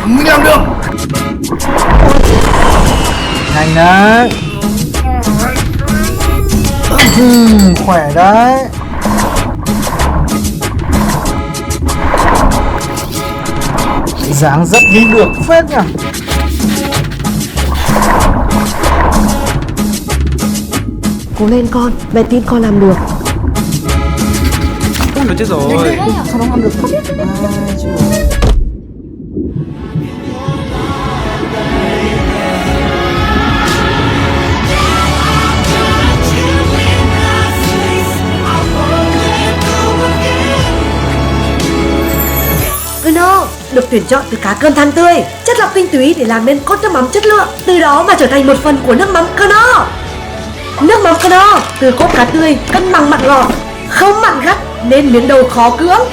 Mình làm được. Nhanh đấy. Khỏe đấy. Dáng dấp đi được phết nhỉ. Cố lên con, mẹ tin con làm được. Ôi chết rồi. Sao nó làm được? Chưa. Knorr được tuyển chọn từ cá cơm than tươi, chất lọc tinh túy để làm nên cốt nước mắm chất lượng, từ đó mà trở thành một phần của nước mắm Knorr. Nước mắm Knorr từ cốt cá tươi cân bằng mặn ngọt, không mặn gắt nên miếng đầu khó cưỡng.